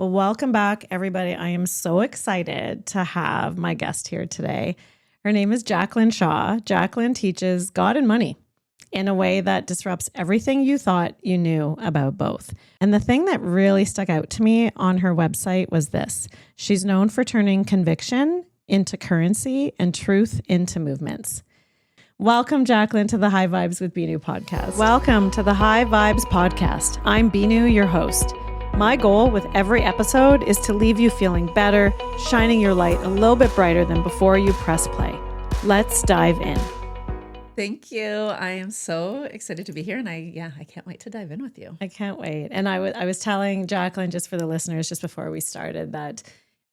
Well, welcome back, everybody. I am so excited to have my guest here today. Her name is Jaclyn Shaw. Jaclyn teaches God and money in a way that disrupts everything you thought you knew about both. And the thing that really stuck out to me on her website was this. She's known for turning conviction into currency and truth into movements. Welcome, Jaclyn, to the High Vibes with Binu podcast. Welcome to the High Vibes podcast. I'm Binu, your host. My goal with every episode is to leave you feeling better, shining your light a little bit brighter than before you press play. Let's dive in. Thank you. I am so excited to be here, and I can't wait to dive in with you. I can't wait. And I was telling Jaclyn, just for the listeners, just before we started, that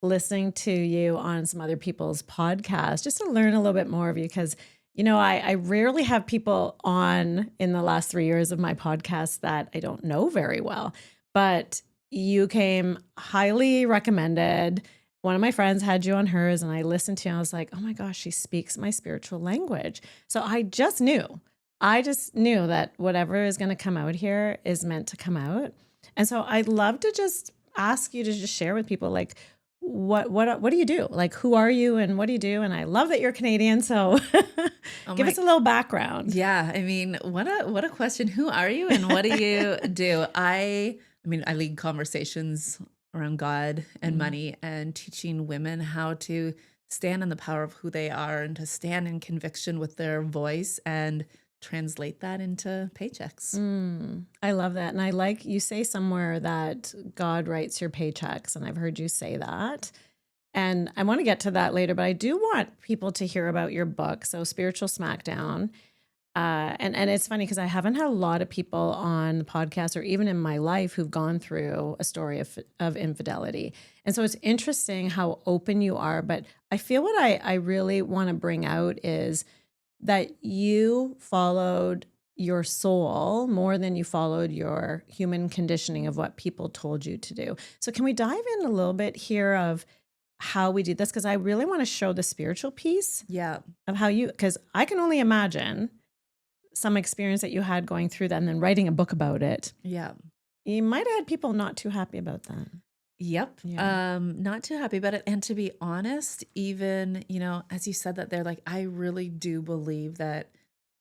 listening to you on some other people's podcasts, just to learn a little bit more of you, because I rarely have people on in the last 3 years of my podcast that I don't know very well, but you came highly recommended. One of my friends had you on hers and I listened to you and I was like, oh my gosh, she speaks my spiritual language. So I just knew that whatever is going to come out here is meant to come out. And so I'd love to just ask you to just share with people, like, what do you do? Like, who are you and what do you do? And I love that you're Canadian. So give us a little background. Yeah. I mean, what a question. Who are you and what do you do? I lead conversations around God and money and teaching women how to stand in the power of who they are and to stand in conviction with their voice and translate that into paychecks. I love that. And I like you say somewhere that God writes your paychecks. And I've heard you say that. And I want to get to that later, but I do want people to hear about your book. So Spiritual Smackdown. And it's funny because I haven't had a lot of people on the podcast or even in my life who've gone through a story of infidelity. And so it's interesting how open you are. But I feel what I really want to bring out is that you followed your soul more than you followed your human conditioning of what people told you to do. So can we dive in a little bit here of how we do this? Because I really want to show the spiritual piece of how because I can only imagine some experience that you had going through that and then writing a book about it. Yeah. You might have had people not too happy about that. Yep. Yeah. Not too happy about it. And to be honest, even, as you said that, they're like, I really do believe that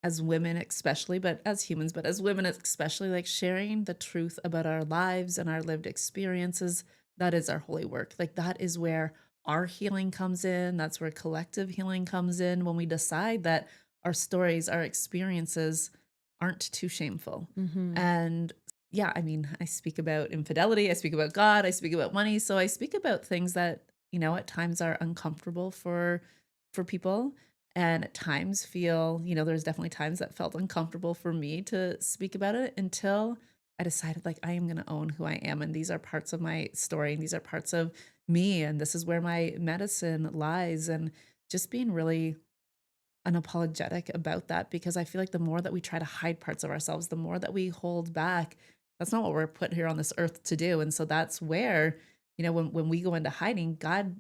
as women, especially, but as humans, but as women, especially, like sharing the truth about our lives and our lived experiences, that is our holy work. Like that is where our healing comes in. That's where collective healing comes in when we decide that our stories, our experiences aren't too shameful. And yeah, I speak about infidelity, I speak about God, I speak about money. So I speak about things that, at times are uncomfortable for people and at times feel, there's definitely times that felt uncomfortable for me to speak about it until I decided like I am going to own who I am. And these are parts of my story and these are parts of me. And this is where my medicine lies. And just being really unapologetic about that, because I feel like the more that we try to hide parts of ourselves, the more that we hold back. That's not what we're put here on this earth to do. And so that's where, when we go into hiding, God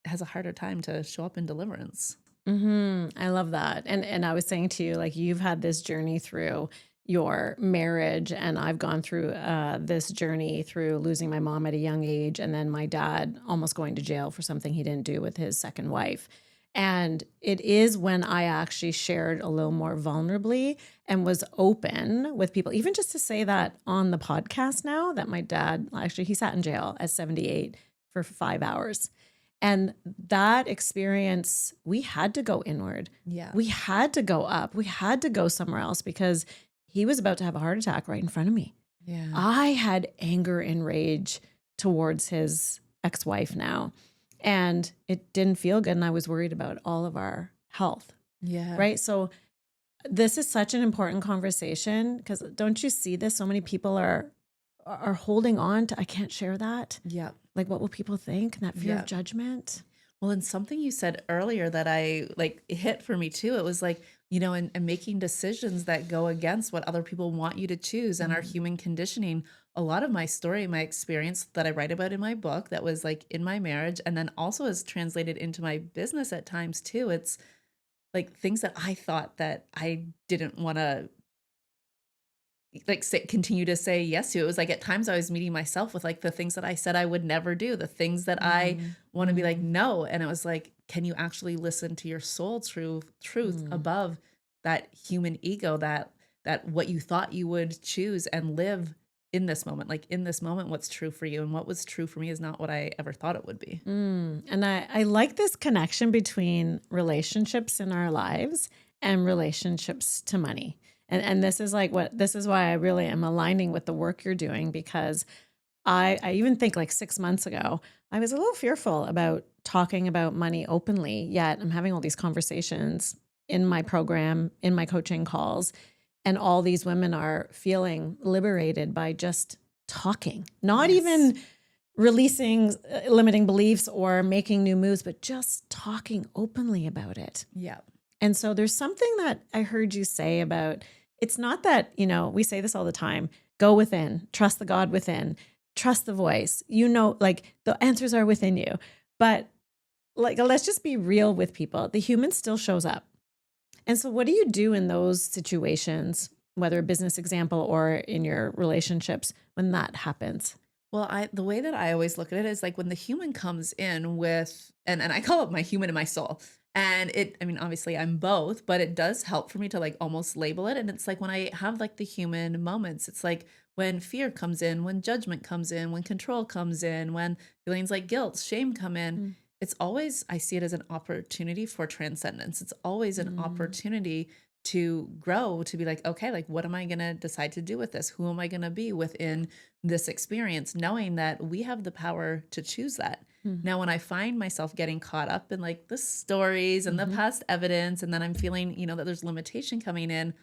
has a harder time to show up in deliverance. I love that. And I was saying to you, like, you've had this journey through your marriage and I've gone through this journey through losing my mom at a young age and then my dad almost going to jail for something he didn't do with his second wife. And it is when I actually shared a little more vulnerably and was open with people, even just to say that on the podcast now, that my dad, actually, he sat in jail at 78 for 5 hours. And that experience, we had to go inward. Yeah. We had to go up. We had to go somewhere else because he was about to have a heart attack right in front of me. Yeah. I had anger and rage towards his ex-wife now. And it didn't feel good. And I was worried about all of our health. Yeah. Right. So this is such an important conversation because don't you see this? So many people are holding on to, I can't share that. Yeah. Like, what will people think? That fear of judgment. Well, and something you said earlier that I like hit for me too. It was like, and making decisions that go against what other people want you to choose and our human conditioning. A lot of my story, my experience that I write about in my book that was like in my marriage and then also is translated into my business at times too. It's like things that I thought that I didn't want to like continue to say yes to. It was like at times I was meeting myself with like the things that I said I would never do, the things that I Mm, want to be like, mm, no. And it was like, can you actually listen to your soul truth mm. above that human ego, that what you thought you would choose and live in this moment? Like in this moment, what's true for you and what was true for me is not what I ever thought it would be. And I like this connection between relationships in our lives and relationships to money. And this is like this is why I really am aligning with the work you're doing, because I even think like 6 months ago, I was a little fearful about talking about money openly, yet I'm having all these conversations in my program, in my coaching calls, and all these women are feeling liberated by just talking, not Yes. even releasing limiting beliefs or making new moves, but just talking openly about it. Yeah. And so there's something that I heard you say about, it's not that, we say this all the time, go within, trust the God within, trust the voice, like the answers are within you. But like, let's just be real with people. The human still shows up. And so what do you do in those situations, whether a business example or in your relationships, when that happens? Well, the way that I always look at it is like when the human comes in with, and I call it my human and my soul. And I mean, obviously I'm both, but it does help for me to like almost label it. And it's like when I have like the human moments, it's like when fear comes in, when judgment comes in, when control comes in, when feelings like guilt, shame come in. Mm, It's always, I see it as an opportunity for transcendence. It's always an mm, opportunity to grow, to be like, okay, like what am I going to decide to do with this? Who am I going to be within this experience, knowing that we have the power to choose that. mm, Now, when I find myself getting caught up in like the stories and the mhm, past evidence, and then I'm feeling, that there's limitation coming in,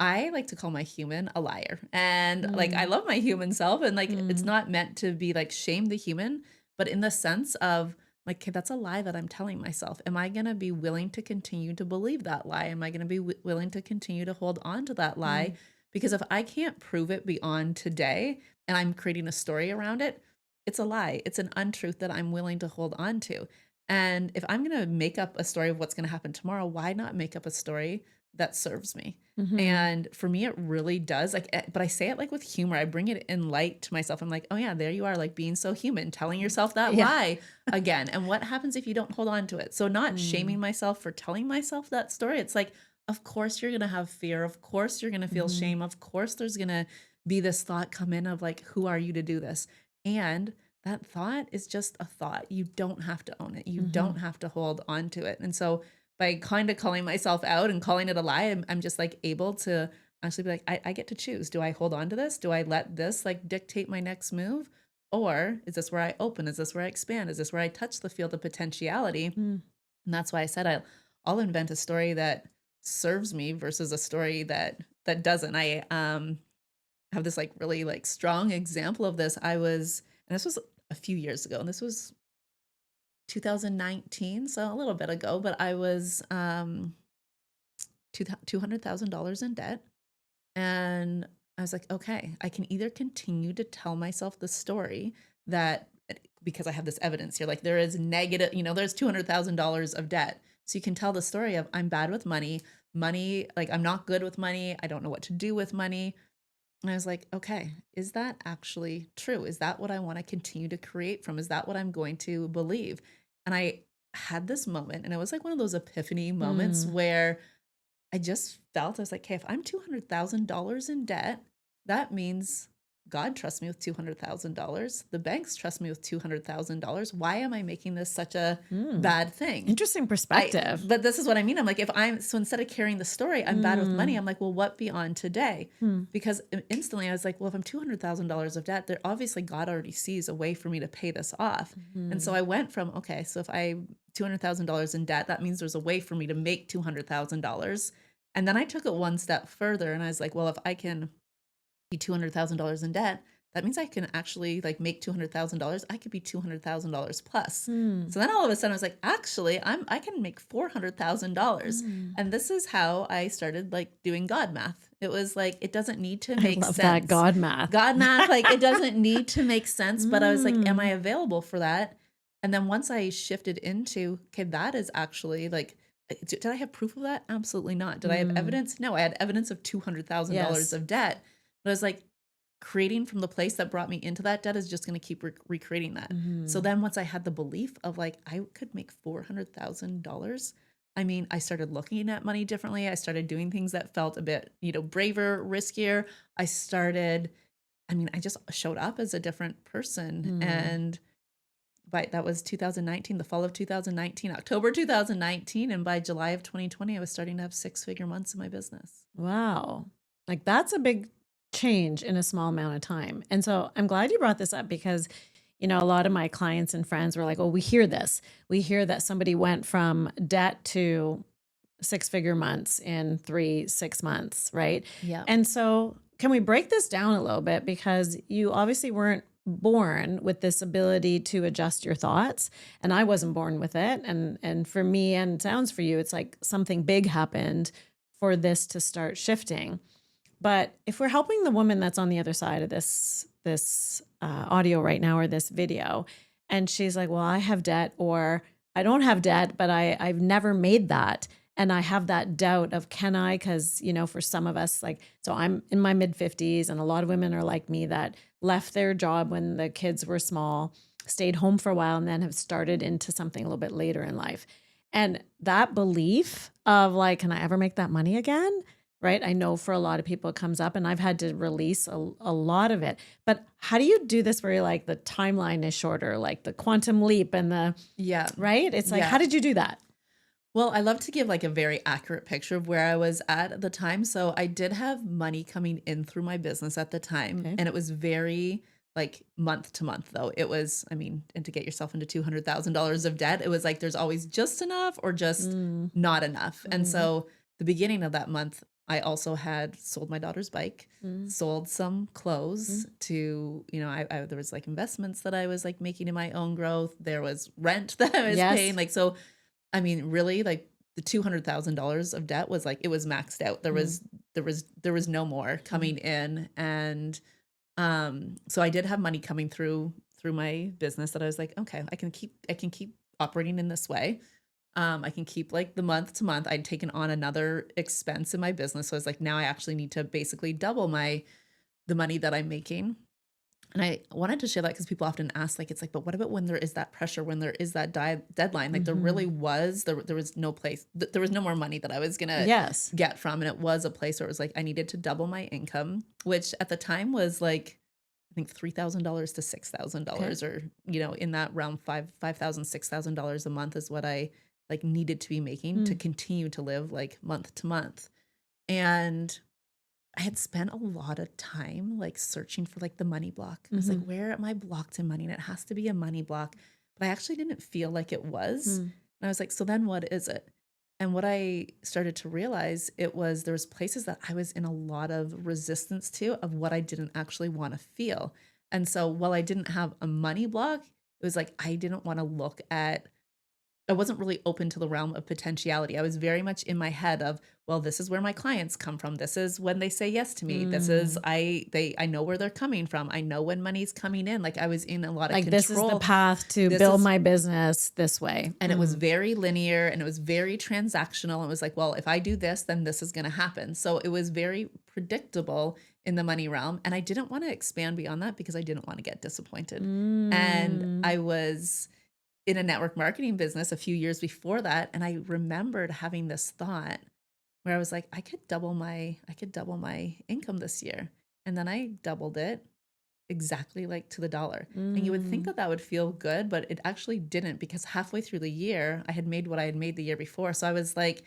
I like to call my human a liar. And like, I mm, love my human self. And like, it's mm, not meant to be like shame the human, but in the sense of like, okay, that's a lie that I'm telling myself. Am I going to be willing to continue to believe that lie? Am I going to be willing to continue to hold on to that lie? mm, Because if I can't prove it beyond today and I'm creating a story around it, it's a lie. It's an untruth that I'm willing to hold on to. And if I'm going to make up a story of what's going to happen tomorrow, why not make up a story that serves me? mhm. And for me, it really does. Like, but I say it like with humor. I bring it in light to myself. I'm like, oh yeah, there you are, like being so human, telling yourself that Yeah. lie again. And what happens if you don't hold on to it? So not Mm, shaming myself for telling myself that story. It's like, of course you're gonna have fear. Of course you're gonna feel mhm, shame. Of course there's gonna be this thought come in of like, who are you to do this? And that thought is just a thought. You don't have to own it. You don't mhm, have to hold on to it. And so by kind of calling myself out and calling it a lie, I'm just like able to actually be like, I get to choose. Do I hold on to this? Do I let this like dictate my next move? Or is this where I open? Is this where I expand? Is this where I touch the field of potentiality? mm, And that's why I said I'll invent a story that serves me versus a story that doesn't. I have this like really like strong example of this. And this was a few years ago, and this was 2019, so a little bit ago, but I was $200,000 in debt. And I was like, okay, I can either continue to tell myself the story that because I have this evidence here, like there is negative, there's $200,000 of debt. So you can tell the story of I'm bad with money, like I'm not good with money. I don't know what to do with money. And I was like, okay, is that actually true? Is that what I want to continue to create from? Is that what I'm going to believe? And I had this moment, and it was like one of those epiphany moments mm. where I just felt, I was like, "Okay, if I'm $200,000 in debt, that means God trusts me with $200,000. The banks trust me with $200,000. Why am I making this such a Mm. bad thing?" Interesting perspective. But this is what I mean. I'm like, so instead of carrying the story, I'm bad with money. Mm, I'm like, well, what beyond today? mm, Because instantly I was like, well, if I'm $200,000 of debt, there obviously God already sees a way for me to pay this off. And so mhm, I went from, okay, so if I $200,000 in debt, that means there's a way for me to make $200,000. And then I took it one step further and I was like, well, if I can be $200,000 in debt, that means I can actually like make $200,000. I could be $200,000 plus. mm, So then all of a sudden I was like, actually, I can make $400,000. mm. And this is how I started like doing God math. It was like it doesn't need to I make love that sense. God math. God math, like it doesn't need to make sense, but I was like, am I Mm, available for that? And then once I shifted into, okay, that is actually like did I have proof of that? Absolutely not. Did I have mm. evidence? No, I had evidence of $200,000 Yes. of debt. But I was like, creating from the place that brought me into that debt is just going to keep recreating that. So Mhm. then once I had the belief of like, I could make $400,000. I mean, I started looking at money differently. I started doing things that felt a bit, braver, riskier. I started, I mean, I just showed up as a different person. Mm. And that was 2019, the fall of 2019, October 2019. And by July of 2020, I was starting to have 6-figure months in my business. Wow. Like that's a big change in a small amount of time. And so I'm glad you brought this up because, a lot of my clients and friends were like, oh, we hear this. We hear that somebody went from debt to 6-figure months in 6 months, right? Yeah. And so can we break this down a little bit? Because you obviously weren't born with this ability to adjust your thoughts, and I wasn't born with it. And for me, and it sounds for you, it's like something big happened for this to start shifting. But if we're helping the woman that's on the other side of this audio right now, or this video, and she's like, well, I have debt, or I don't have debt, but I've never made that. And I have that doubt of, can I? Because, for some of us, like, so I'm in my mid 50s, and a lot of women are like me that left their job when the kids were small, stayed home for a while, and then have started into something a little bit later in life. And that belief of like, can I ever make that money again? Right? I know for a lot of people it comes up, and I've had to release a lot of it. But how do you do this where you're like the timeline is shorter, like the quantum leap and Yeah. right? It's like, Yeah. how did you do that? Well, I love to give like a very accurate picture of where I was at the time. So I did have money coming in through my business at the time. Okay. And it was very like month to month though. It was, I mean, and to get yourself into $200,000 of debt, it was like there's always just enough or just not enough. And so the beginning of that month, I also had sold my daughter's bike, sold some clothes to, there was like investments that I was like making in my own growth. There was rent that I was paying. Like, so I mean, really, like the $200,000 of debt was like, it was maxed out. There was no more coming in. And so I did have money coming through my business that I was like, okay, I can keep operating in this way. I can keep like the month to month. I'd taken on another expense in my business. So I was like, now I actually need to basically double the money that I'm making. And I wanted to share that because people often ask, like, it's like, but what about when there is that pressure, when there is that deadline? Like there really was, there was no place, there was no more money that I was going to get from. And it was a place where it was like, I needed to double my income, which at the time was like, I think $3,000 to $6,000 or, in that realm, $5,000, $6,000 a month is what I like needed to be making to continue to live like month to month. And I had spent a lot of time like searching for like the money block. I was like, where am I blocked in money? And it has to be a money block. But I actually didn't feel like it was. And I was like, so then what is it? And what I started to realize there was places that I was in a lot of resistance to of what I didn't actually want to feel. And so while I didn't have a money block, it was like I didn't want to look at I wasn't really open to the realm of potentiality. I was very much in my head of, well, this is where my clients come from. This is when they say yes to me. This is I know where they're coming from. I know when money's coming in. Like I was in a lot of Like control. this is the path to build my business this way. And it was very linear and it was very transactional. It was like, well, if I do this, then this is going to happen. So it was very predictable in the money realm. And I didn't want to expand beyond that because I didn't want to get disappointed. And I was in a network marketing business a few years before that. And I remembered having this thought where I was like, I could double my income this year. And then I doubled it exactly like to the dollar. And you would think that would feel good, but it actually didn't because halfway through the year, I had made what I had made the year before. So I was like,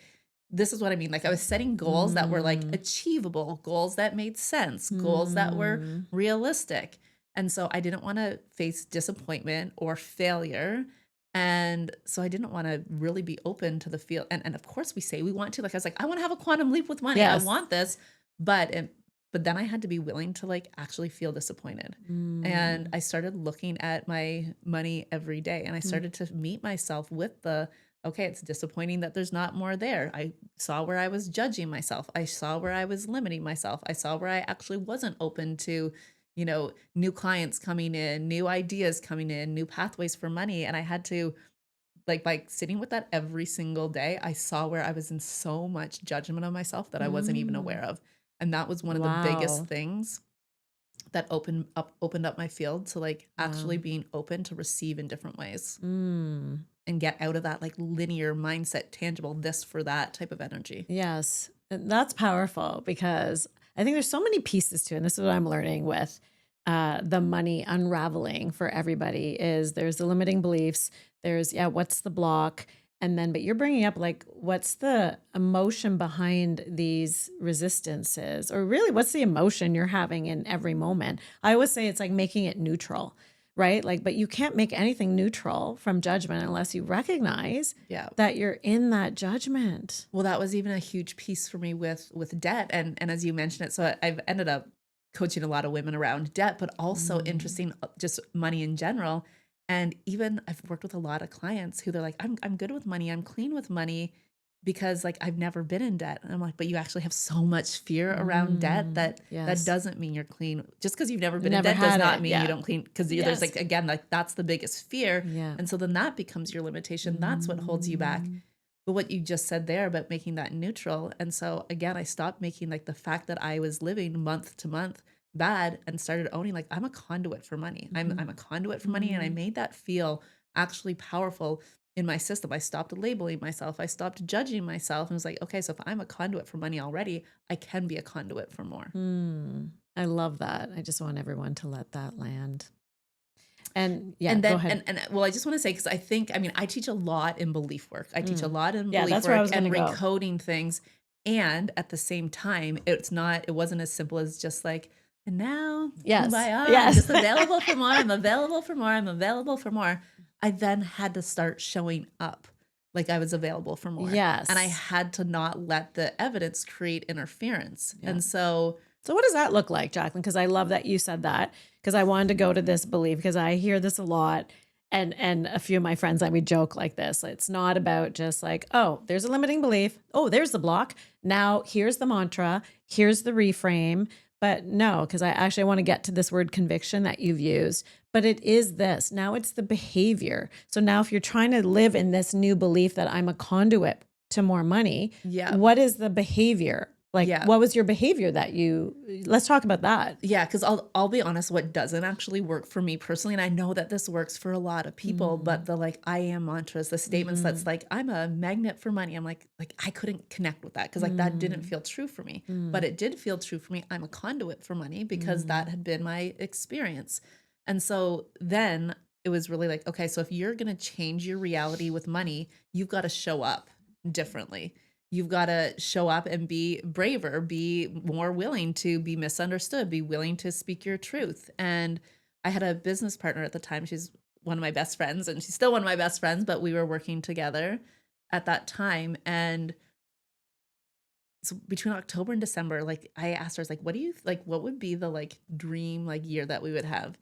this is what I mean. Like I was setting goals that were like achievable, goals that made sense, goals that were realistic. And so I didn't want to face disappointment or failure. And so I didn't want to really be open to the feel. And of course we say we want to, like, I was like, I want to have a quantum leap with money. Yes. I want this, but then I had to be willing to like actually feel disappointed. And I started looking at my money every day and I started to meet myself with okay, it's disappointing that there's not more there. I saw where I was judging myself. I saw where I was limiting myself. I saw where I actually wasn't open to, new clients coming in, new ideas coming in, new pathways for money. And I had to, like, by sitting with that every single day, I saw where I was in so much judgment of myself that I wasn't even aware of. And that was one of the biggest things that opened up my field to like Wow. actually being open to receive in different ways Mm. and get out of that like linear mindset, tangible, this for that type of energy. Yes. And that's powerful because I think there's so many pieces to it. And this is what I'm learning with the money unraveling for everybody is there's the limiting beliefs. There's, yeah, what's the block? And then, but you're bringing up like, what's the emotion behind these resistances? Or really, what's the emotion you're having in every moment? I always say it's like making it neutral, right? Like, but you can't make anything neutral from judgment unless you recognize Yeah. that you're in that judgment. Well, that was even a huge piece for me with debt, and as you mentioned it, so I've ended up coaching a lot of women around debt, but also Mm. interesting just money in general. And even I've worked with a lot of clients who they're like, I'm good with money, I'm clean with money because like I've never been in debt. And I'm like, but you actually have so much fear around debt Mm. that that Yes. doesn't mean you're clean. Just because you've never been in Never debt does had not it. mean you Yeah. don't clean because there's Yes. like again, like that's the biggest fear. Yeah. And so then that becomes your limitation. That's what holds you back. Mm. But what you just said there about making that neutral. And so again, I stopped making like the fact that I was living month to month bad and started owning like I'm a conduit for money. Mhm. I'm a conduit for money. And I Mhm. made that feel actually powerful in my system. I stopped labeling myself. I stopped judging myself and was like, okay, so if I'm a conduit for money already, I can be a conduit for more. Mm. I love that. I just want everyone to let that land. And yeah, And go then ahead. and well, I just want to say, because I think, I mean, I teach a lot in belief work. I teach a Mm. lot in Yeah, belief that's where I work was going and to go. recoding things. And at the same time, it wasn't as simple as just like, and now Yes. kumbaya, I'm Yes. just available for more. I'm available for more. I'm available for more. I then had to start showing up like I was available for more. And I Yes. had to not let the evidence create interference. Yeah. And so, So what does that look like, Jaclyn? Because I love that you said that because I wanted to go to this belief because I hear this a lot. And a few of my friends, we joke like this. It's not about just like, oh, there's a limiting belief. Oh, there's the block. Now here's the mantra. Here's the reframe. But no, because I actually want to get to this word conviction that you've used. But it is this. Now it's the behavior. So now if you're trying to live in this new belief that I'm a conduit to more money, yeah. what is the behavior? Like, Yeah. what was your behavior that let's talk about that. Yeah, because I'll be honest, what doesn't actually work for me personally, and I know that this works for a lot of people, but Mm. the like I am mantras, the statements Mm-hmm. that's like I'm a magnet for money. I'm like I couldn't connect with that because like that didn't Mm. feel true for me. But Mm. it did feel true for me. I'm a conduit for money because that Mm. had been my experience. And so then it was really like, okay, so if you're gonna change your reality with money, you've got to show up differently. You've got to show up and be braver, be more willing to be misunderstood, be willing to speak your truth. And I had a business partner at the time. She's one of my best friends, and she's still one of my best friends, but we were working together at that time. And so between October and December, like I asked her, I was like, what do you like, what would be the like dream like year that we would have?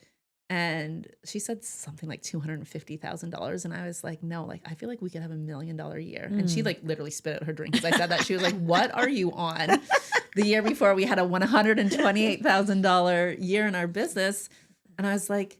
And she said something like $250,000. And I was like, no, like, I feel like we could have $1 million year. And she Mm. like literally spit out her drink because I said that. She was like, what are you on? The year before we had a $128,000 year in our business. And I was like,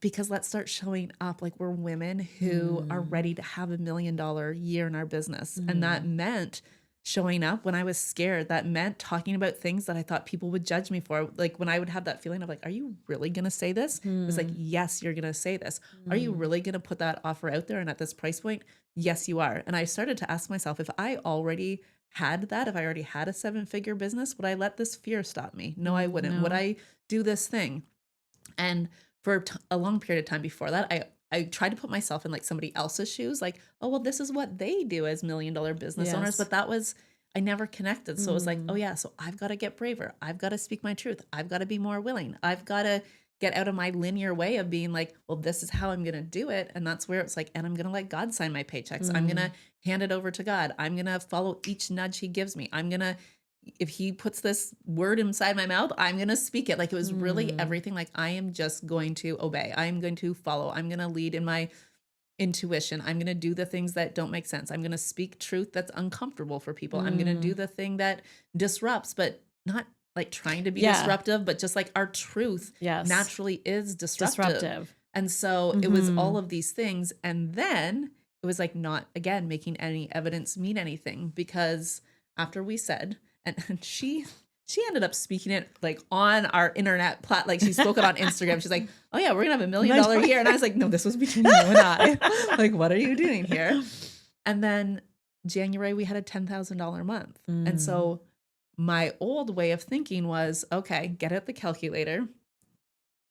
because let's start showing up like we're women who are Mm. ready to have $1 million year in our business. And that Mm. meant showing up when I was scared. That meant talking about things that I thought people would judge me for. Like when I would have that feeling of like, are you really going to say this? It was like, Mm. yes, you're going to say this. Are you Mm. really going to put that offer out there and at this price point? Yes, you are. And I started to ask myself, if I already had that, if I already had a 7-figure business, would I let this fear stop me? No, I wouldn't. Would No. I do this thing? And for a long period of time before that, I tried to put myself in like somebody else's shoes, like, oh, well, this is what they do as $1 million business owners. Yes. But that was, I never connected. So it was like, oh, Mm. yeah, so I've got to get braver. I've got to speak my truth. I've got to be more willing. I've got to get out of my linear way of being like, well, this is how I'm going to do it. And that's where it's like, and I'm going to let God sign my paychecks. I'm going to Mm. hand it over to God. I'm going to follow each nudge he gives me. I'm going to, if he puts this word inside my mouth, I'm going to speak it. Like it was really Mm. everything. Like I am just going to obey. I'm going to follow. I'm going to lead in my intuition. I'm going to do the things that don't make sense. I'm going to speak truth that's uncomfortable for people. I'm going to do Mm. the thing that disrupts, but not like trying to be Yeah. disruptive, but just like our truth Yes. naturally is disruptive. Disruptive. And so it was all Mhm. of these things. And then it was like not, again, making any evidence mean anything because after we said, and she she ended up speaking it like on our internet like she spoke it on Instagram. She's like, oh yeah, we're gonna have $1 million a year. And I was like, no, this was between you and I. Like, what are you doing here? And then January, we had a $10,000 month. And so my old way of thinking was, okay, get out the calculator.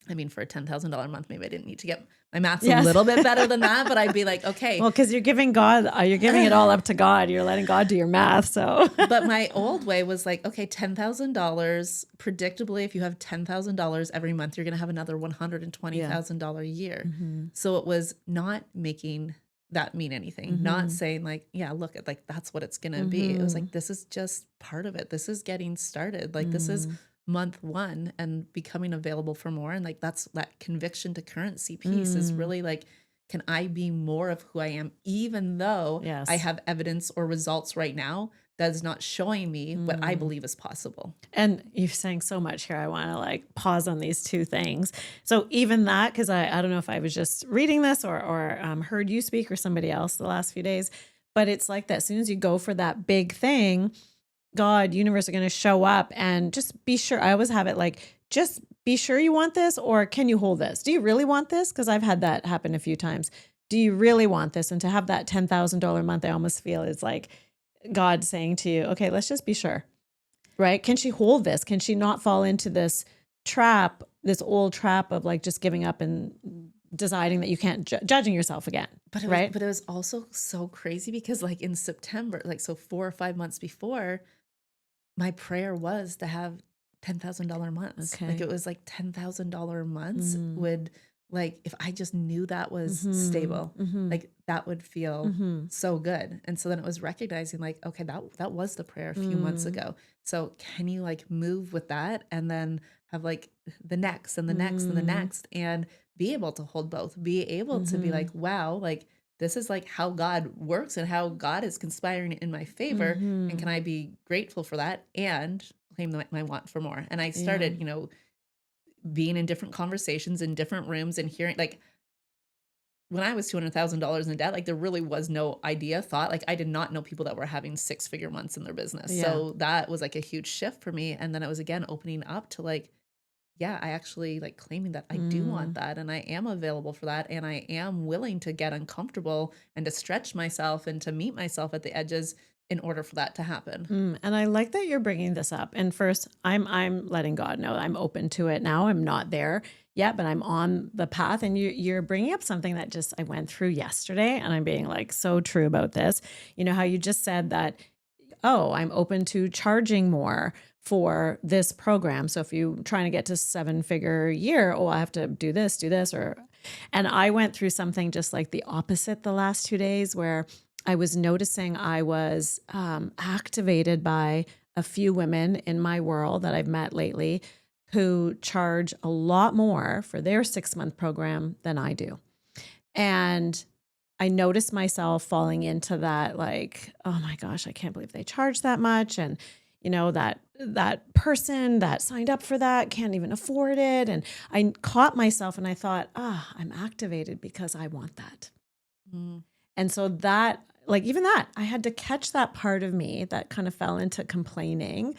I mean, for a $10,000 month, maybe I didn't need to get my math's a little bit better than that, but I'd be like, okay. Well, because you're giving it all up to God. You're letting God do your math. So, but my old way was like, okay, $10,000, predictably, if you have $10,000 every month, you're going to have another $120,000 a year. So it was not making that mean anything, not saying like, yeah, look at like, that's what it's going to be. It was like, this is just part of it. This is getting started. Like this is month 1 and becoming available for more. And like, that's that conviction to currency piece is really like, can I be more of who I am, even though I have evidence or results right now that is not showing me what I believe is possible. And you're saying so much here. I want to like pause on these two things. So even that, because I don't know if I was just reading this or heard you speak or somebody else the last few days, but it's like that as soon as you go for that big thing, God, universe are going to show up and just be sure. I always have it like, just be sure you want this, or can you hold this? Do you really want this? Because I've had that happen a few times. Do you really want this? And to have that $10,000 month, I almost feel is like God saying to you, okay, let's just be sure, right? Can she hold this? Can she not fall into this trap, this old trap of like just giving up and deciding that you can't judging yourself again, right? But it was also so crazy because like in September, like so 4 or 5 months before, my prayer was to have $10,000 months. Okay. Like it was like $10,000 months would like, if I just knew that was stable, like that would feel so good. And so then it was recognizing like, okay, that was the prayer a few months ago. So can you like move with that and then have like the next and the next and the next and be able to hold both, be able to be like, wow, like this is like how God works and how God is conspiring in my favor. And can I be grateful for that and claim my want for more? And I started, you know, being in different conversations in different rooms and hearing like when I was $200,000 in debt, like there really was no thought. Like I did not know people that were having 6-figure months in their business. Yeah. So that was like a huge shift for me. And then it was again opening up to like, yeah, I actually like claiming that I do want that and I am available for that and I am willing to get uncomfortable and to stretch myself and to meet myself at the edges in order for that to happen. And I like that you're bringing this up. And first, I'm letting God know I'm open to it now. I'm not there yet, but I'm on the path. And you're bringing up something that just I went through yesterday, and I'm being like so true about this. You know how you just said that, oh, I'm open to charging more for this program. So if you're trying to get to 7-figure year, I have to do this, and I went through something just like the opposite the last 2 days where I was noticing I was activated by a few women in my world that I've met lately who charge a lot more for their 6-month program than I do. And I noticed myself falling into that, like, oh my gosh, I can't believe they charge that much. And, you know, that person that signed up for that can't even afford it. And I caught myself and I thought, I'm activated because I want that. And so that, like even that, I had to catch that part of me that kind of fell into complaining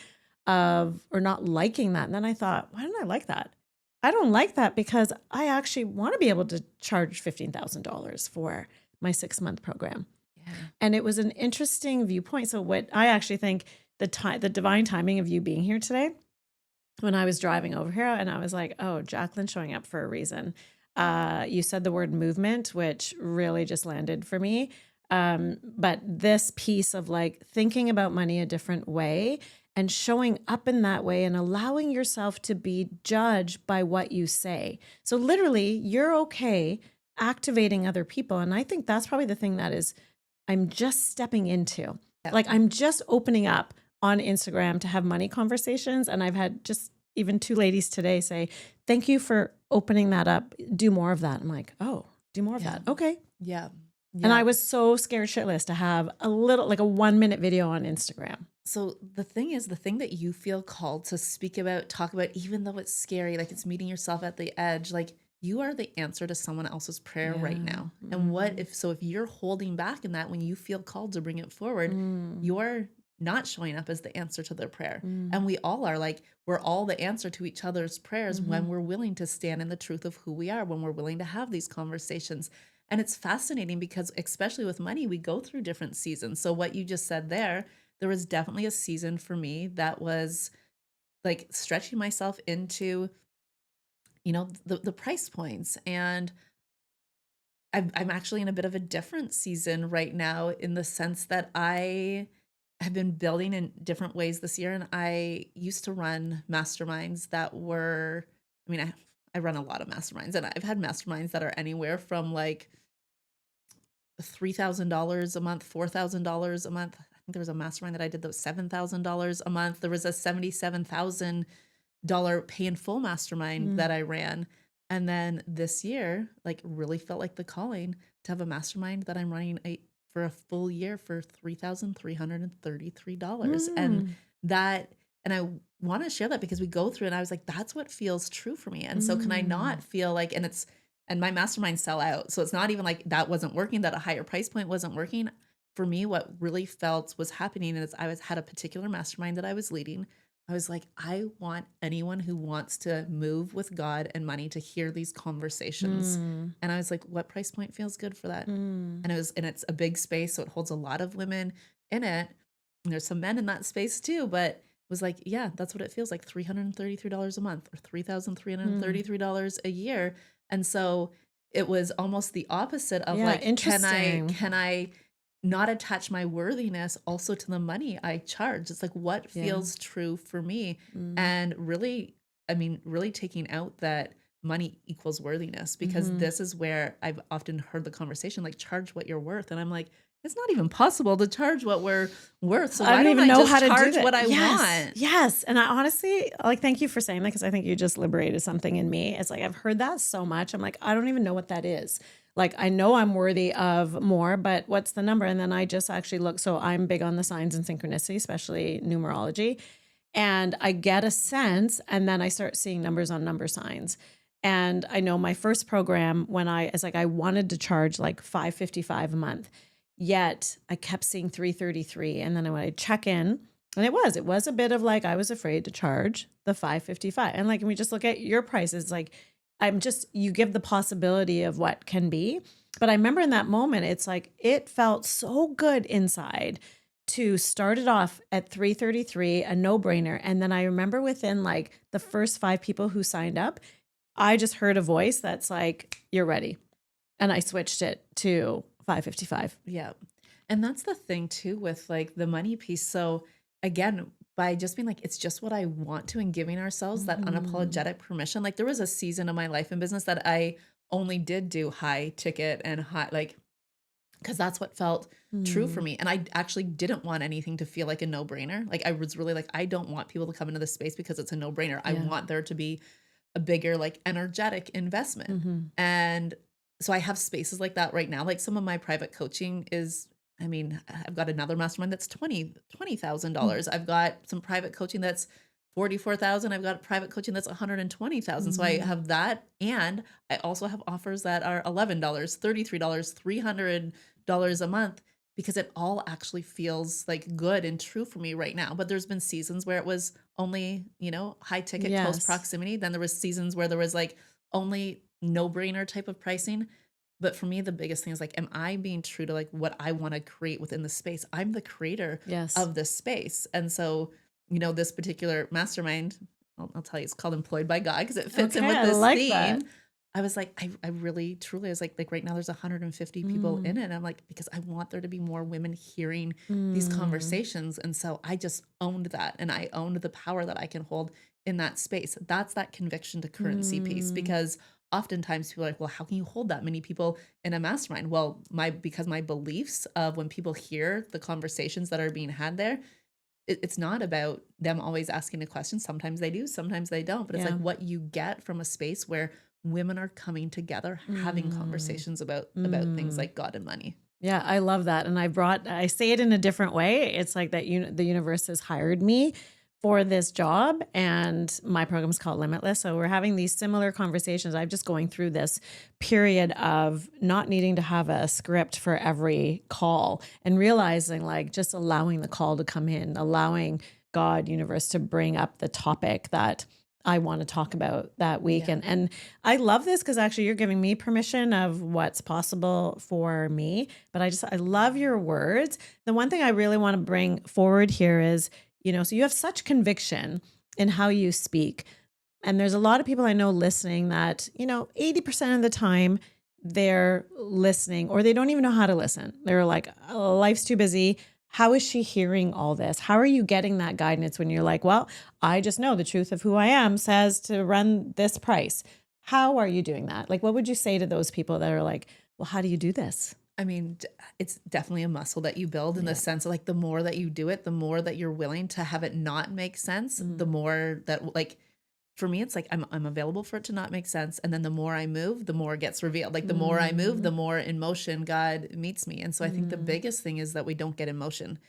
or not liking that. And then I thought, why don't I like that? I don't like that because I actually want to be able to charge $15,000 for my 6-month program. Yeah. And it was an interesting viewpoint. So what I actually think the divine timing of you being here today, when I was driving over here and I was like, oh, Jaclyn showing up for a reason. You said the word movement, which really just landed for me. But this piece of like thinking about money a different way and showing up in that way and allowing yourself to be judged by what you say. So literally you're okay activating other people. And I think that's probably the thing that is, I'm just stepping into, like, I'm just opening up on Instagram to have money conversations. And I've had just even 2 ladies today say, thank you for opening that up. Do more of that. I'm like, oh, do more of that. Okay. Yeah. And I was so scared shitless to have a little, like a 1-minute video on Instagram. So the thing is, the thing that you feel called to speak about, talk about, even though it's scary, like it's meeting yourself at the edge, like you are the answer to someone else's prayer right now. And what if you're holding back in that when you feel called to bring it forward, you're not showing up as the answer to their prayer. And we all are like, we're all the answer to each other's prayers when we're willing to stand in the truth of who we are, when we're willing to have these conversations. And it's fascinating because, especially with money, we go through different seasons. So what you just said there was definitely a season for me that was like stretching myself into, the price points. And I'm actually in a bit of a different season right now, in the sense that I have been building in different ways this year. And I used to run masterminds that were, I run a lot of masterminds, and I've had masterminds that are anywhere from like $3,000 a month, $4,000 a month. I think there was a mastermind that I did that was $7,000 a month. There was a $77,000 pay in full mastermind that I ran. And then this year, like, really felt like the calling to have a mastermind that I'm running for a full year for $3,333. And I want to share that because we go through, and I was like, that's what feels true for me. And so can I not feel like, and my masterminds sell out. So it's not even like that wasn't working, that a higher price point wasn't working. For me, what really felt was happening is I had a particular mastermind that I was leading. I was like, I want anyone who wants to move with God and money to hear these conversations. And I was like, what price point feels good for that? And it's a big space, so it holds a lot of women in it. And there's some men in that space too, but it was like, yeah, that's what it feels like, $333 a month or $3,333 a year. And so it was almost the opposite of interesting. can I not attach my worthiness also to the money I charge? It's like, what feels true for me? And really taking out that money equals worthiness, because this is where I've often heard the conversation, like, charge what you're worth. And I'm like, it's not even possible to charge what we're worth. So I don't even know how to charge do what I want? Yes. And I honestly, like, thank you for saying that, because I think you just liberated something in me. It's like, I've heard that so much. I'm like, I don't even know what that is. Like, I know I'm worthy of more, but what's the number? And then I just actually look. So I'm big on the signs and synchronicity, especially numerology. And I get a sense, and then I start seeing numbers on number signs. And I know my first program, it's like I wanted to charge like $555 a month, yet I kept seeing $333. And then when I check in, and it was a bit of like, I was afraid to charge the $555. And like, when we just look at your prices, like, you give the possibility of what can be. But I remember in that moment, it's like, it felt so good inside to start it off at $333, a no-brainer. And then I remember within like the first 5 people who signed up, I just heard a voice that's like, you're ready. And I switched it to $555. Yeah. And that's the thing too with like the money piece. So again, by just being like, it's just what I want to, and giving ourselves that unapologetic permission. Like, there was a season of my life in business that I only did do high ticket and high, like, because that's what felt true for me. And I actually didn't want anything to feel like a no-brainer. Like, I was really like, I don't want people to come into this space because it's a no-brainer. I want there to be a bigger, like, energetic investment. And so I have spaces like that right now. Like, some of my private coaching is, I've got another mastermind that's $20,000. I've got some private coaching that's $44,000. I've got private coaching that's $120,000. So I have that, and I also have offers that are $11, $33, $300 a month, because it all actually feels like good and true for me right now. But there's been seasons where it was only, high ticket, close proximity. Then there was seasons where there was like only no-brainer type of pricing. But for me, the biggest thing is like, am I being true to like what I want to create within the space? I'm the creator of this space. And so, this particular mastermind, I'll tell you, it's called Employed by God, because it fits in with this theme. That. I was like, I really, truly, I was like right now there's 150 people in it. And I'm like, because I want there to be more women hearing these conversations. And so I just owned that. And I owned the power that I can hold in that space. That's that conviction to currency piece, because oftentimes people are like, well, how can you hold that many people in a mastermind? Well, because my beliefs of when people hear the conversations that are being had there, it's not about them always asking a question. Sometimes they do, sometimes they don't. But it's like what you get from a space where women are coming together, having conversations about things like God and money. Yeah, I love that. And I say it in a different way. It's like that the universe has hired me for this job, and my program is called Limitless. So we're having these similar conversations. I'm just going through this period of not needing to have a script for every call and realizing like just allowing the call to come in, allowing God, universe to bring up the topic that I want to talk about that week. Yeah. And I love this because actually you're giving me permission of what's possible for me. But I love your words. The one thing I really want to bring forward here is, so you have such conviction in how you speak. And there's a lot of people I know listening that, 80% of the time they're listening or they don't even know how to listen. They're like, oh, life's too busy. How is she hearing all this? How are you getting that guidance when you're like, well, I just know the truth of who I am says to run this price. How are you doing that? Like, what would you say to those people that are like, well, how do you do this? I mean, it's definitely a muscle that you build in the sense of like the more that you do it, the more that you're willing to have it not make sense, the more that like for me, it's like I'm available for it to not make sense. And then the more I move, the more it gets revealed. Like the more I move, the more in motion God meets me. And so I think the biggest thing is that we don't get in motion.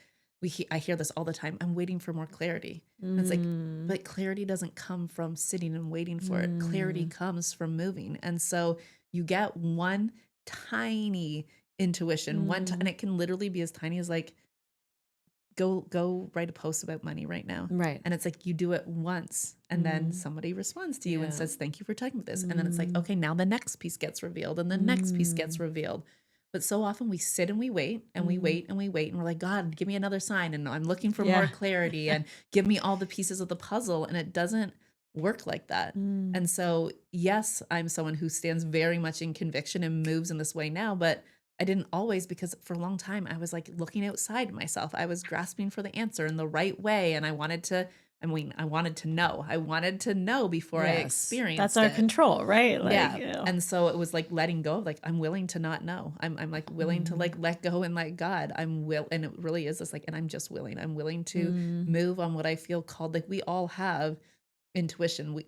I hear this all the time. I'm waiting for more clarity. And it's like, but clarity doesn't come from sitting and waiting for it. Clarity comes from moving. And so you get one tiny intuition, and it can literally be as tiny as like, go write a post about money right now. Right. And it's like you do it once and then somebody responds to you and says, thank you for talking about this. And then it's like, okay, now the next piece gets revealed and the next piece gets revealed. But so often we sit and we wait and we wait and we wait and we're like, God, give me another sign. And I'm looking for more clarity and give me all the pieces of the puzzle. And it doesn't work like that. And so, yes, I'm someone who stands very much in conviction and moves in this way now, but I didn't always, because for a long time I was like looking outside myself. I was grasping for the answer in the right way. And I wanted to know. I wanted to know before I experienced That's our it. control, right? Like, Yeah. And so it was like letting go of like, I'm willing to not know. I'm like willing to like let go and let God. And it really is this like, and I'm just willing. I'm willing to move on what I feel called. Like we all have intuition.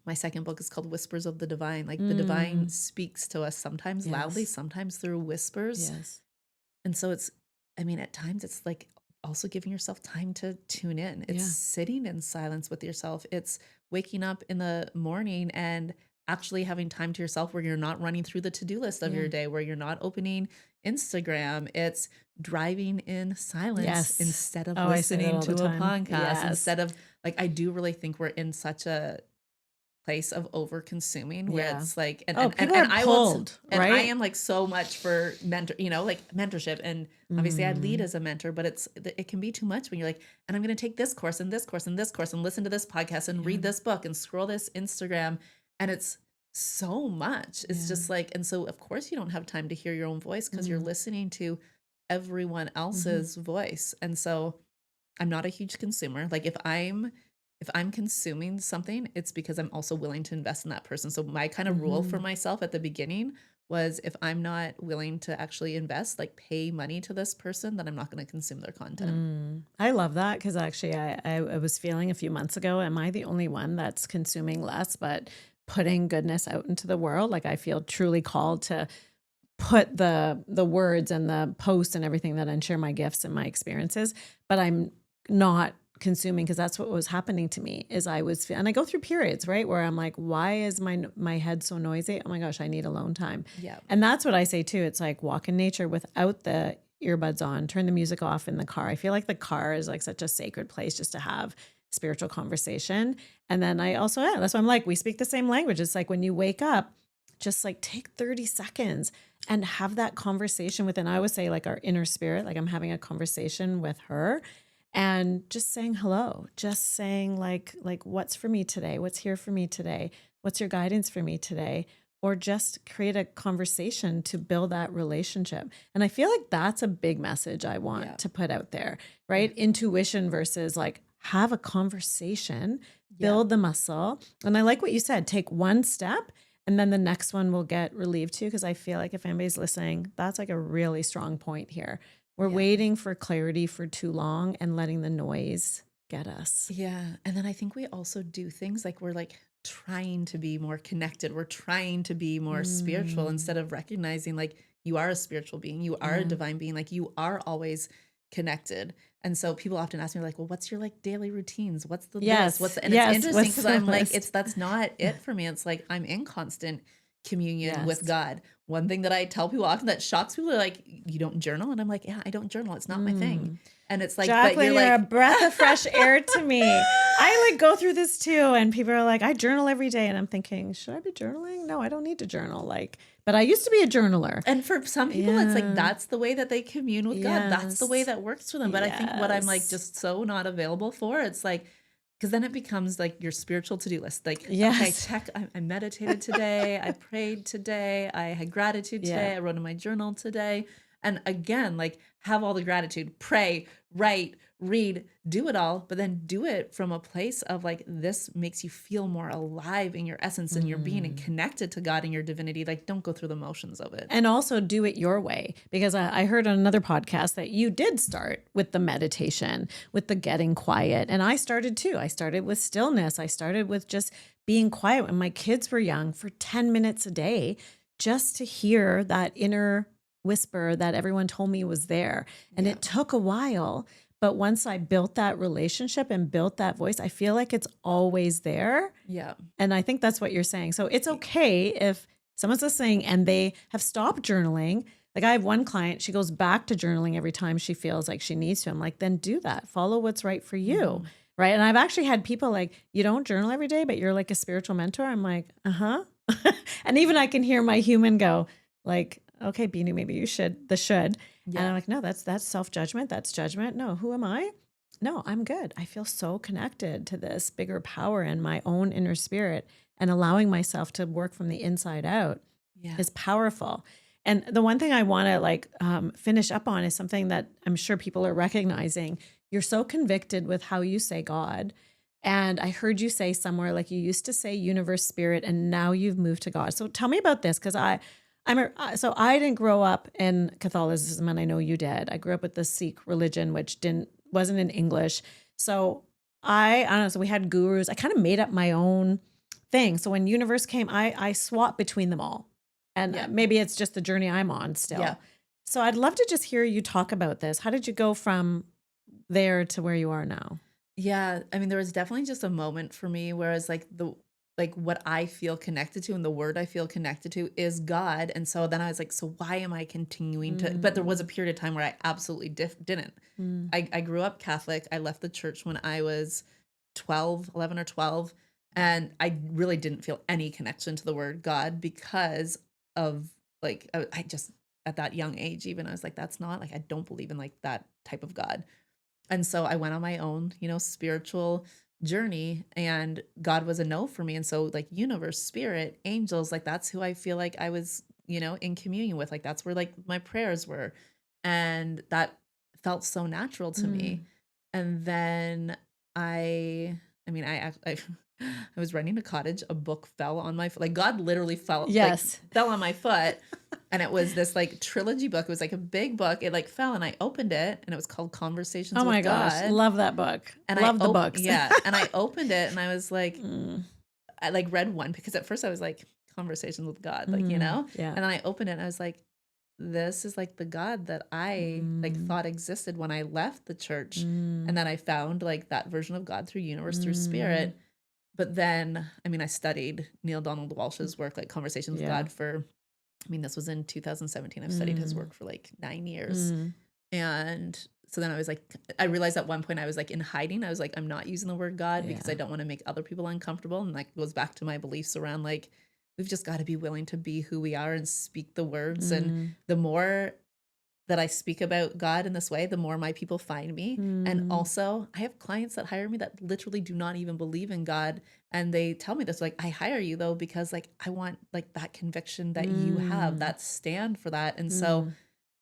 My second book is called Whispers of the Divine. Like the divine speaks to us sometimes loudly, sometimes through whispers. Yes. And so at times it's like also giving yourself time to tune in. It's sitting in silence with yourself. It's waking up in the morning and actually having time to yourself where you're not running through the to-do list of your day, where you're not opening Instagram. It's driving in silence instead of listening to a podcast. Instead of like, I do really think we're in such a place of over consuming where it's like and I will and I am like so much for mentorship and obviously I lead as a mentor, but it can be too much when you're like, and I'm going to take this course and this course and this course and listen to this podcast and read this book and scroll this Instagram, and it's so much. It's just like, and so of course you don't have time to hear your own voice because you're listening to everyone else's voice. And so I'm not a huge consumer. Like if I'm consuming something, it's because I'm also willing to invest in that person. So my kind of rule for myself at the beginning was if I'm not willing to actually invest, like pay money to this person, then I'm not going to consume their content. I love that because actually I was feeling a few months ago, am I the only one that's consuming less, but putting goodness out into the world? Like I feel truly called to put the words and the posts and everything that I share my gifts and my experiences, but I'm not consuming because that's what was happening to me is and I go through periods, right, where I'm like, why is my head so noisy? Oh my gosh, I need alone time. Yeah. And that's what I say too. It's like walk in nature without the earbuds on, turn the music off in the car. I feel like the car is like such a sacred place just to have spiritual conversation. And then I also, that's why I'm like, we speak the same language. It's like when you wake up, just like take 30 seconds and have that conversation with, and I always say like our inner spirit, like I'm having a conversation with her. And just saying hello, just saying like what's for me today? What's here for me today? What's your guidance for me today? Or just create a conversation to build that relationship. And I feel like that's a big message I want to put out there, right? Intuition versus like have a conversation, build the muscle. And I like what you said, take one step and then the next one will get relieved too. Because I feel like if anybody's listening, that's like a really strong point here. We're waiting for clarity for too long and letting the noise get us. Yeah. And then I think we also do things like we're like trying to be more connected. We're trying to be more spiritual instead of recognizing like you are a spiritual being. You are a divine being. Like you are always connected. And so people often ask me like, well, what's your like daily routines? What's the Yes. this? What's the, and Yes. it's interesting What's because the I'm like, list? that's not it for me. It's like I'm in constant communion with Yes. God. One thing that I tell people often that shocks people are like, you don't journal? And I'm like, yeah, I don't journal. It's not my thing. And it's like, but Jaclyn, you're you're a like, breath of fresh air to me. I like go through this too, and people are like, I journal every day, and I'm thinking, should I be journaling? No, I don't need to journal. Like, but I used to be a journaler. and for some people, it's like Yeah. that's the way that they commune with God. That's the way Yes. that works for them. But I think what I'm like Yes. just so not available for, it's like, because then it becomes like your spiritual to-do list. Like, okay, Yes. check, I meditated today, I prayed today, I had gratitude today, Yeah. I wrote in my journal today. And again, like have all the gratitude, pray, write, read, do it all, but then do it from a place of like, this makes you feel more alive in your essence and your being and connected to God and your divinity. Like, don't go through the motions of it. And also do it your way, because I heard on another podcast that you did start with the meditation, with the getting quiet. And I started too. I started with stillness. I started with just being quiet when my kids were young for 10 minutes a day, just to hear that inner whisper that everyone told me was there. And Yeah. it took a while. But once I built that relationship and built that voice, I feel like it's always there. Yeah. And I think that's what you're saying. So it's okay if someone's listening and they have stopped journaling. Like I have one client, she goes back to journaling every time she feels like she needs to. I'm like, then do that. Follow what's right for you. Right. And I've actually had people like, you don't journal every day, but you're like a spiritual mentor. I'm like, uh-huh. And even I can hear my human go like, okay, Binu, maybe you should, And I'm like, no, that's self-judgment. That's judgment. No, who am I? No, I'm good. I feel so connected to this bigger power in my own inner spirit, and allowing myself to work from the inside out is powerful. And the one thing I want to finish up on is something that I'm sure people are recognizing. You're so convicted with how you say God. And I heard you say somewhere, like you used to say universe, spirit, and now you've moved to God. So tell me about this, because I didn't grow up in Catholicism, and I know you did. I grew up with the Sikh religion, which wasn't in English. So I don't know. So we had gurus. I kind of made up my own thing. So when universe came, I swapped between them all. And maybe it's just the journey I'm on still. Yeah. So I'd love to just hear you talk about this. How did you go from there to where you are now? Yeah, I mean, there was definitely just a moment for me where it's like what I feel connected to and the word I feel connected to is God. And so then I was like, so why am I continuing to? But there was a period of time where I absolutely didn't. I grew up Catholic. I left the church when I was 11 or 12. And I really didn't feel any connection to the word God because of like, I just, at that young age, even I was like, that's not like, I don't believe in like that type of God. And so I went on my own, spiritual journey, and God was a no for me. And so like universe, spirit, angels, like that's who I feel like I was, in communion with. Like that's where like my prayers were. And that felt so natural to me. And then I was renting a cottage, a book fell on my foot. Like God literally fell on my foot. And it was this like trilogy book. It was like a big book. It like fell, and I opened it, and it was called Conversations with God. Oh my gosh. Love that book. And love the books. Yeah. And I opened it, and I was like, I like read one, because at first I was like, Conversations with God, like, Yeah. And then I opened it, and I was like, this is like the God that I like thought existed when I left the church. And then I found like that version of God through universe, through spirit. But then, I studied Neil Donald Walsh's work, like Conversations with God this was in 2017. I've studied his work for like 9 years. And so then I was like, I realized at one point I was like in hiding. I was like, I'm not using the word God because I don't want to make other people uncomfortable. And that goes back to my beliefs around like, we've just got to be willing to be who we are and speak the words. And the more that I speak about God in this way, the more my people find me. And also I have clients that hire me that literally do not even believe in God. And they tell me this, like, I hire you though, because like, I want like that conviction that you have, that stand for that. And so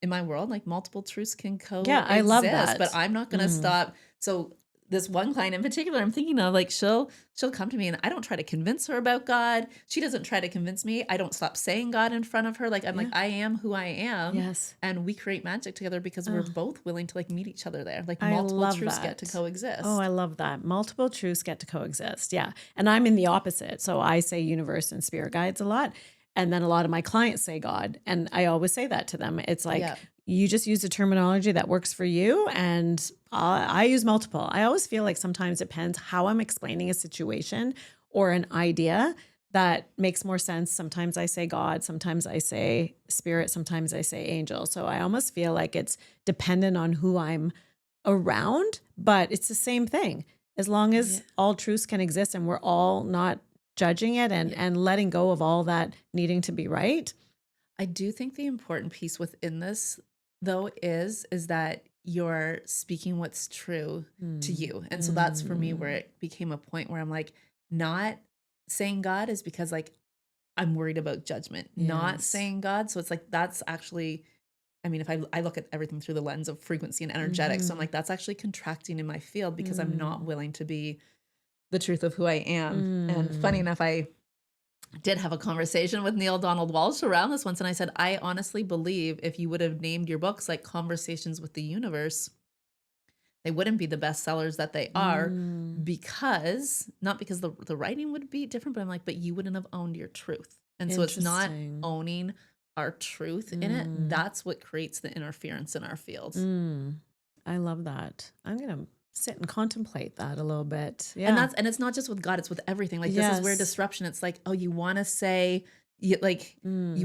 in my world, like multiple truths can coexist. Yeah, I love that. But I'm not going to stop. So this one client in particular, I'm thinking of like, she'll come to me, and I don't try to convince her about God. She doesn't try to convince me. I don't stop saying God in front of her. Like, I'm like, I am who I am. Yes. And we create magic together because we're both willing to like meet each other there. Like multiple truths get to coexist. Oh, I love that. Multiple truths get to coexist. Yeah. And I'm in the opposite. So I say universe and spirit guides a lot. And then a lot of my clients say God. And I always say that to them. It's like, Yeah. you just use a terminology that works for you. And I use multiple. I always feel like sometimes it depends how I'm explaining a situation or an idea that makes more sense. Sometimes I say God, sometimes I say spirit, sometimes I say angel. So I almost feel like it's dependent on who I'm around, but it's the same thing. As long as all truths can exist and we're all not judging it and letting go of all that needing to be right. I do think the important piece within this, though, is that you're speaking what's true to you. And so that's for me where it became a point where I'm like, not saying God is because like I'm worried about judgment, not saying God. So it's like, that's actually, I mean, if I look at everything through the lens of frequency and energetics, so I'm like, that's actually contracting in my field because I'm not willing to be the truth of who I am. And funny enough, I did have a conversation with Neil Donald Walsh around this once. And I said, I honestly believe if you would have named your books like Conversations with the Universe, they wouldn't be the bestsellers that they are because, not because the writing would be different, but I'm like, but you wouldn't have owned your truth. And so it's not owning our truth in it. That's what creates the interference in our field. I love that. I'm going to sit and contemplate that a little bit. Yeah. And it's not just with God, it's with everything. Like this is where disruption, it's like, oh, you want to say you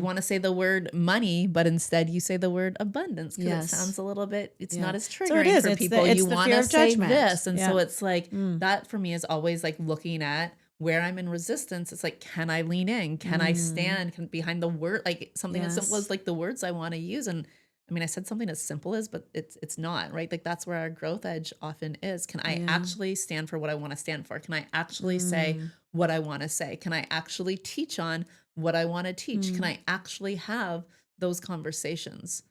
want to say the word money, but instead you say the word abundance because it sounds a little bit, it's not as triggering for people. You want to say this. And so it's like that for me is always like looking at where I'm in resistance. It's like, can I lean in? Can I stand behind the word? Like something as simple as like the words I want to use. And I mean, I said something as simple as, but it's not, right? Like that's where our growth edge often is. Can I actually stand for what I want to stand for? Can I actually say what I want to say? Can I actually teach on what I want to teach? Can I actually have those conversations?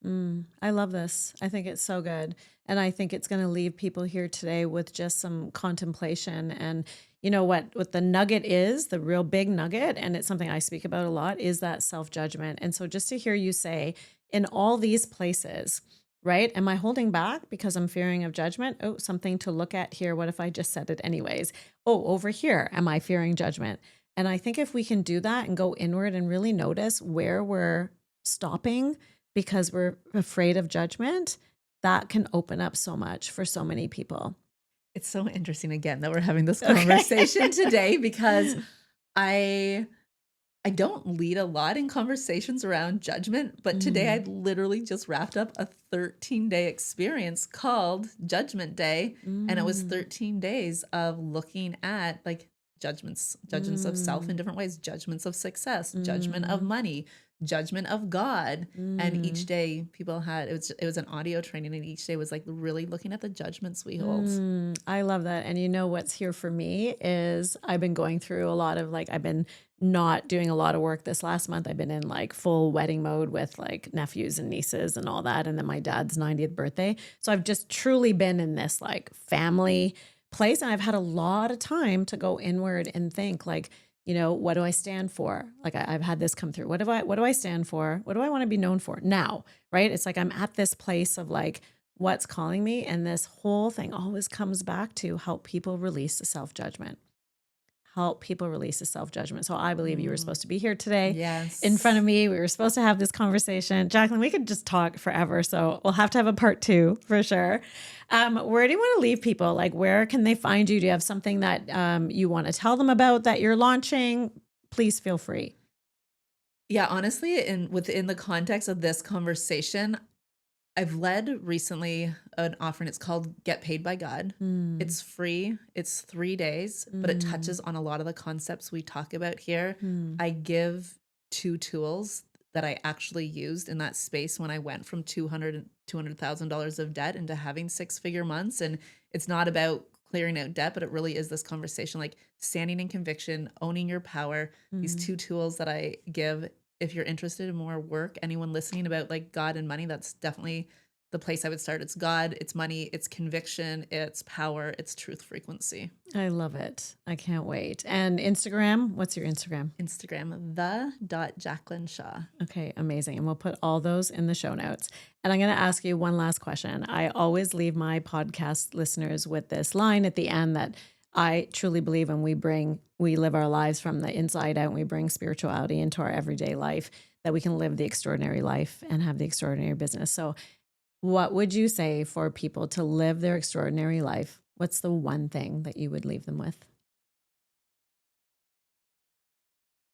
I love this. I think it's so good. And I think it's going to leave people here today with just some contemplation. And you know what the nugget is, the real big nugget, and it's something I speak about a lot, is that self-judgment. And so just to hear you say, in all these places, right? Am I holding back because I'm fearing of judgment? Oh, something to look at here. What if I just said it anyways? Oh, over here, am I fearing judgment? And I think if we can do that and go inward and really notice where we're stopping because we're afraid of judgment, that can open up so much for so many people. It's so interesting again that we're having this conversation today because I don't lead a lot in conversations around judgment, but today I literally just wrapped up a 13-day experience called Judgment Day. And it was 13 days of looking at like judgments of self in different ways, judgments of success, judgment of money, judgment of God. And each day people had, it was an audio training, and each day was like really looking at the judgments we hold. I love that. And you know what's here for me is I've been going through a lot of like, I've been not doing a lot of work this last month. I've been in like full wedding mode with like nephews and nieces and all that. And then my dad's 90th birthday. So I've just truly been in this like family place. And I've had a lot of time to go inward and think like, you know, what do I stand for? Like I've had this come through. What do I stand for? What do I want to be known for now? Right? It's like I'm at this place of like, what's calling me? And this whole thing always comes back to help people release the self-judgment. Help people release the self-judgment. So I believe you were supposed to be here today in front of me. We were supposed to have this conversation. Jaclyn, we could just talk forever. So we'll have to have a part 2 for sure. Where do you want to leave people? Like, where can they find you? Do you have something that you want to tell them about that you're launching? Please feel free. Yeah, honestly, within the context of this conversation, I've led recently an offering. It's called Get Paid by God. It's free. It's 3 days, but it touches on a lot of the concepts we talk about here. I give 2 tools that I actually used in that space when I went from $200,000 of debt into having 6-figure months. And it's not about clearing out debt, but it really is this conversation, like standing in conviction, owning your power. These 2 tools that I give. If you're interested in more work, anyone listening about like God and money, that's definitely the place I would start. It's God, it's money, it's conviction, it's power, it's truth frequency. I love it. I can't wait. And Instagram, what's your Instagram? Instagram, the.Jaclyn Shaw. Okay, amazing. And we'll put all those in the show notes. And I'm going to ask you one last question. I always leave my podcast listeners with this line at the end that I truly believe when we live our lives from the inside out and we bring spirituality into our everyday life, that we can live the extraordinary life and have the extraordinary business. So what would you say for people to live their extraordinary life? What's the one thing that you would leave them with?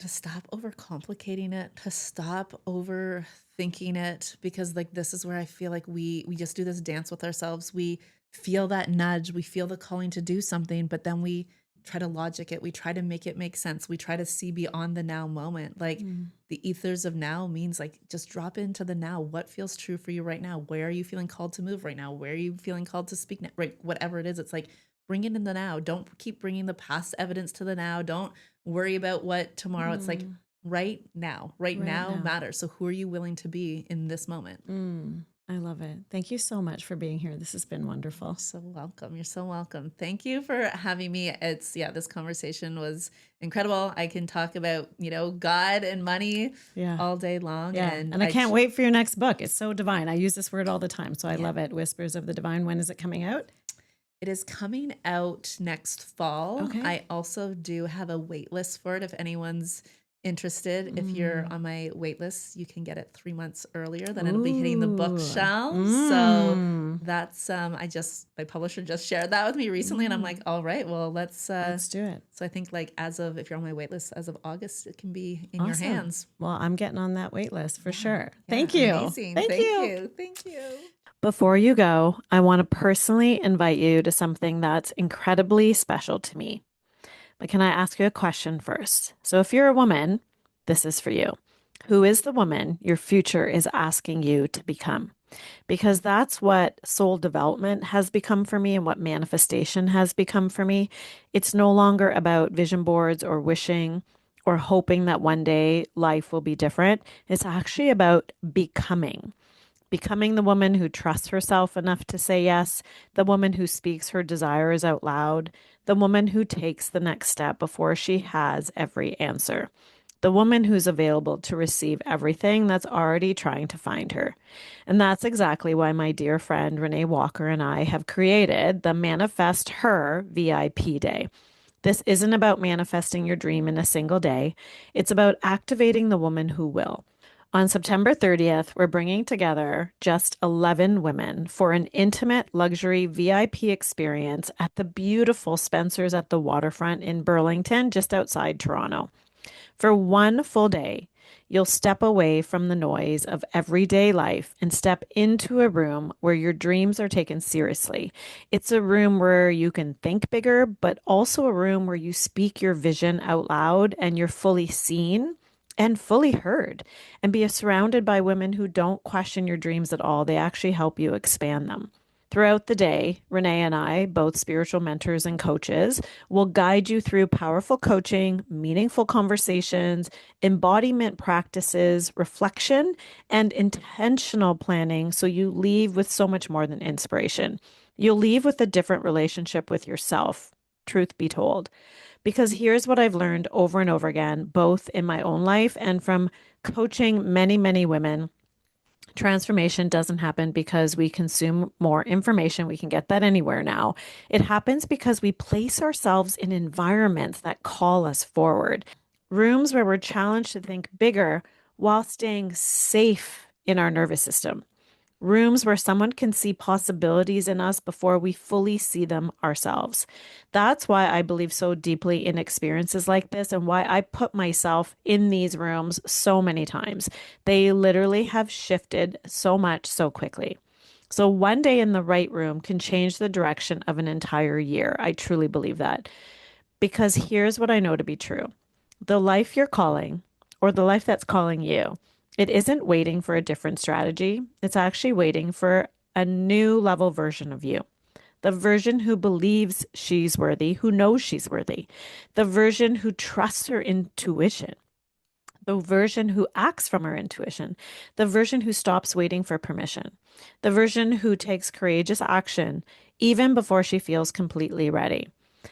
To stop overcomplicating it, to stop overthinking it, because like this is where I feel like we just do this dance with ourselves. We feel that nudge, we feel the calling to do something, but then we try to logic it, we try to make it make sense, we try to see beyond the now moment. Like Mm. the ethers of now means like just drop into the now. What feels true for you right now? Where are you feeling called to move right now? Where are you feeling called to speak now? Right, whatever it is, it's like bring it in the now. Don't keep bringing the past evidence to the now. Don't worry about what tomorrow. It's like Mm. right now. Right Right now now. matters. So who are you willing to be in this moment? Mm. I love it. Thank you so much for being here. This has been wonderful. So welcome. You're so welcome. Thank you for having me. It's yeah, this conversation was incredible. I can talk about, God and money Yeah. all day long. Yeah. And I can't wait for your next book. It's so divine. I use this word all the time. So I love it. Whispers of the Divine. When is it coming out? It is coming out next fall. Okay. I also do have a wait list for it. If anyone's interested, if you're on my wait list, you can get it 3 months earlier. Then it'll be hitting the bookshelves. So that's my publisher just shared that with me recently, and I'm like, all right, well let's do it. So I think like if you're on my wait list as of August, it can be in your hands. Well, I'm getting on that wait list for sure. Thank you. Amazing. Thank you. Thank you. Before you go, I want to personally invite you to something that's incredibly special to me. But can I ask you a question first? So if you're a woman, this is for you. Who is the woman your future is asking you to become? Because that's what soul development has become for me and what manifestation has become for me. It's no longer about vision boards or wishing or hoping that one day life will be different. It's actually about becoming the woman who trusts herself enough to say yes, the woman who speaks her desires out loud, the woman who takes the next step before she has every answer, the woman who's available to receive everything that's already trying to find her. And that's exactly why my dear friend Renee Walker and I have created the Manifest Her VIP Day. This isn't about manifesting your dream in a single day. It's about activating the woman who will. On September 30th, we're bringing together just 11 women for an intimate luxury VIP experience at the beautiful Spencer's at the Waterfront in Burlington, just outside Toronto. For one full day, you'll step away from the noise of everyday life and step into a room where your dreams are taken seriously. It's a room where you can think bigger, but also a room where you speak your vision out loud and you're fully seen and fully heard, and be surrounded by women who don't question your dreams at all. They actually help you expand them. Throughout the day, Renee and I, both spiritual mentors and coaches, will guide you through powerful coaching, meaningful conversations, embodiment practices, reflection, and intentional planning so you leave with so much more than inspiration. You'll leave with a different relationship with yourself, truth be told. Because here's what I've learned over and over again, both in my own life and from coaching many, many women. Transformation doesn't happen because we consume more information. We can get that anywhere now. It happens because we place ourselves in environments that call us forward, rooms where we're challenged to think bigger while staying safe in our nervous system. Rooms where someone can see possibilities in us before we fully see them ourselves. That's why I believe so deeply in experiences like this and why I put myself in these rooms so many times. They literally have shifted so much so quickly. So one day in the right room can change the direction of an entire year. I truly believe that. Because here's what I know to be true. The life you're calling, or the life that's calling you, it isn't waiting for a different strategy. It's actually waiting for a new level version of you. The version who believes she's worthy, who knows she's worthy. The version who trusts her intuition. The version who acts from her intuition. The version who stops waiting for permission. The version who takes courageous action even before she feels completely ready.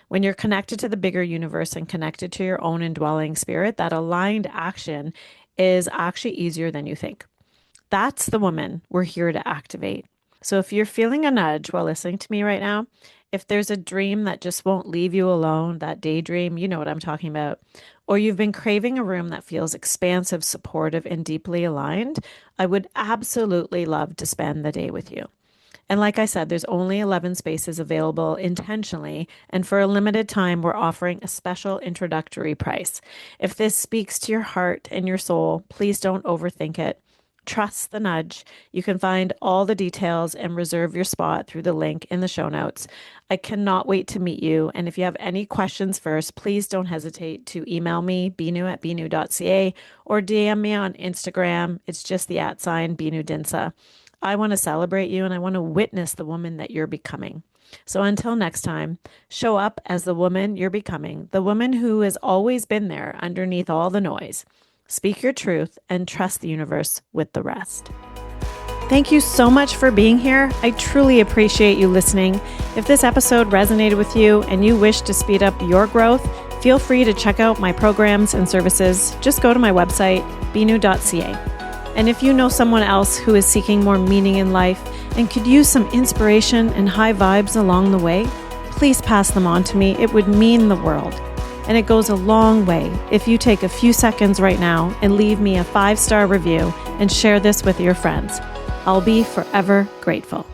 When you're connected to the bigger universe and connected to your own indwelling spirit, that aligned action is actually easier than you think. That's the woman we're here to activate. So if you're feeling a nudge while listening to me right now, If there's a dream that just won't leave you alone, that daydream, you know what I'm talking about, or you've been craving a room that feels expansive, supportive, and deeply aligned, I would absolutely love to spend the day with you. And like I said, there's only 11 spaces available intentionally. And for a limited time, we're offering a special introductory price. If this speaks to your heart and your soul, please don't overthink it. Trust the nudge. You can find all the details and reserve your spot through the link in the show notes. I cannot wait to meet you. And if you have any questions first, please don't hesitate to email me, binu@binu.ca, or DM me on Instagram. It's just the @ Binu Dhindsa. I want to celebrate you and I want to witness the woman that you're becoming. So until next time, show up as the woman you're becoming, the woman who has always been there underneath all the noise. Speak your truth and trust the universe with the rest. Thank you so much for being here. I truly appreciate you listening. If this episode resonated with you and you wish to speed up your growth, feel free to check out my programs and services. Just go to my website, binu.ca. And if you know someone else who is seeking more meaning in life and could use some inspiration and high vibes along the way, please pass them on to me. It would mean the world. And it goes a long way if you take a few seconds right now and leave me a 5-star review and share this with your friends. I'll be forever grateful.